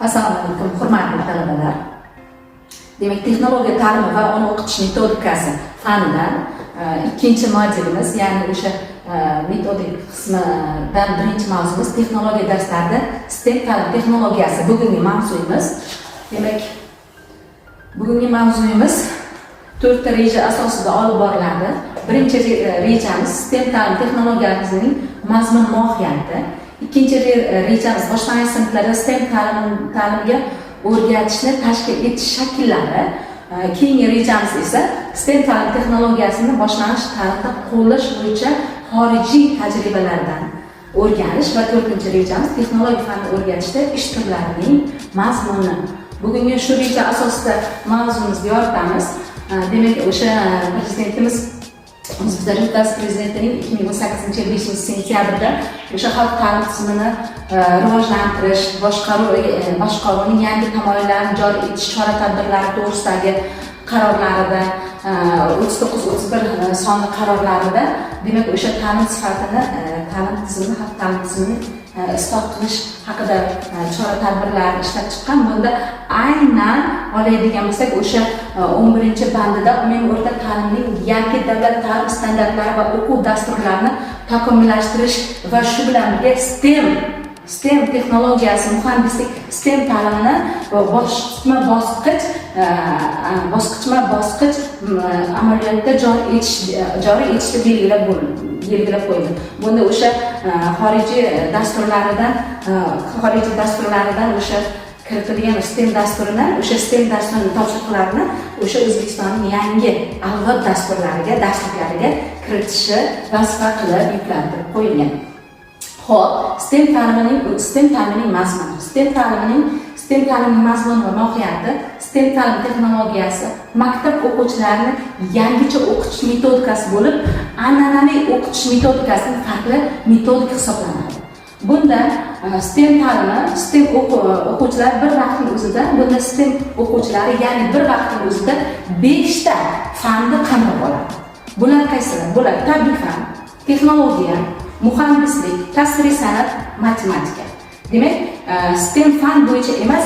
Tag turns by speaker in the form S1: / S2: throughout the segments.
S1: Assalomu alaykum, hurmatli talabalar. Demak, texnologiya ta'limi va uni o'qitish metodikasi fanidan ikkinchi modulimiz, ya'ni o'sha metodik qismidan birinchi mavzumiz texnologiya darslarida STEM ta'lim texnologiyasi bugungi mavzuyimiz. Demak, bugungi mavzuyimiz 4 ta reja asosida olib boriladi. Birinchi rejamiz STEM ta'lim texnologiyasining mazmun mohiyati. İkinci rejamiz boshlang'ich sinflarda STEM ta'limga o'rgatishni tashkil etish shakllari. Keyingi rejamiz esa STEM ta'lim texnologiyasini boshlang'ich ta'limda qo'llash bo'yicha xorijiy tajribalardan o'rganish va 4-chi rejamiz texnologiya fanini o'rgatishda ish turlarining mazmuni. Bugungi shu reja asosida mavzumizni yoritamiz. Demak, o'sha prezidentimiz O'zbekiston Respublikasi Prezidentining 2018 yil 5-sentyabrda o'sha xalq ta'lim tizimini rivojlantirish, boshqaruvning yangi tamoyillarini joriy etish chora-tadbirlari to'g'risidagi qarorlarida 39-31 sonli qarorlarida demak o'sha ta'lim sifatini, ta'lim tizimini, xalq ta'lim tizimini isloh qilish haqida chora-tadbirlarni ishlab chiqqan. Bunda aynan oladigan bo'lsak, o'sha 11-bandida umumiy o'rta ta'limning yangi davlat ta'lim standartlari va o'quv dasturlarini takomillashtirish va shu bilan birga STEM texnologiyasi, muhandislik STEM ta'limini bosqichma-bosqich amaliyotda joriy etishni belgilab qo'ydi. Bunda o'sha xorijiy dasturlaridan o'sha kiritilgan STEM dasturini, o'sha STEM dasturining topshiriqlarini o'sha O'zbekistonning yangi avlod dasturlariga, darsliklariga kiritishi vazifa qilib yuklantirib qo'yilgan. Xo'p, STEM ta'limining mazmuni. STEM ta'limining mazmuni va mohiyati, STEM ta'lim texnologiyasi maktab o'quvchilarini yangicha o'qitish metodikasi bo'lib, an'anaviy o'qitish metodikasining farqli metodika hisoblanadi. Bunda STEM ta'limi, STEM o'quvchilari bir vaqtning o'zida, bunda STEM o'quvchilari ya'ni bir vaqtning o'zida 5 ta fanni qamrab oladi. Bular qaysilar? Bular tabiiy fan, texnologiya, muhandislik, tasviriy san'at, matematika. Demak, STEM fan bo'yicha emas,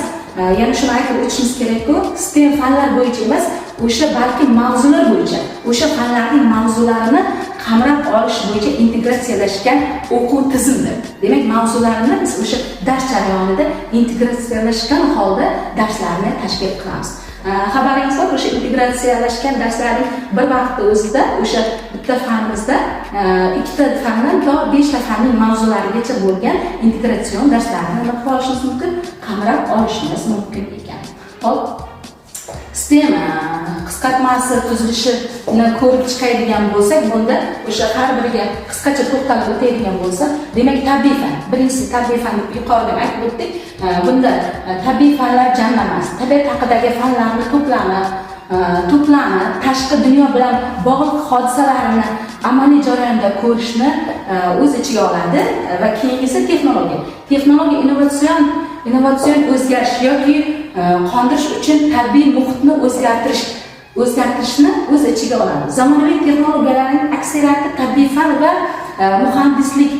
S1: yana shuni aytib o'tishimiz kerak-ku, STEM fanlar bo'yicha emas, o'sha balki mavzular bo'yicha, o'sha fanlarning mavzularini qamrab olish bo'yicha integratsiyalashgan o'quv tizimidir. Demak, mavzularini biz o'sha dars jarayonida integratsiyalashgan holda darslarni tashkil qilamiz. Xabaringiz bor, o'sha integratsiyalashgan darslarning bir vaqtda o'zida o'sha bitta fanimizda 2 ta fandan to 5 ta fanning mavzularigacha bo'lgan integratsion darslarni nima qilib olishimiz mumkin? Qamrab olishimiz mumkin ekan. Hop, STEM qisqartmasi tuzilishini ko'rib chiqadigan bo'lsak, bunda o'sha har biriga qisqacha to'xtalib o'tadigan bo'lsak, demak, tabiiy fan. Birinchisi tabiiy fan deb yuqorida aytib o'tdik. Bunda tabiiy fanlar jamlanmasi, tabiat haqidagi fanlarning to'plami, tashqi dunyo bilan bog'liq hodisalarini amaliy jarayonda ko'rishni o'z ichiga oladi va keyingisi texnologiya. Texnologiya innovatsion o'zgarish yoki qondirish uchun tabiiy muhitni o'zgartirishni o'z ichiga oladi. Zamonaviy texnologiyalarning aksariyati tabiiy fan va muhandislik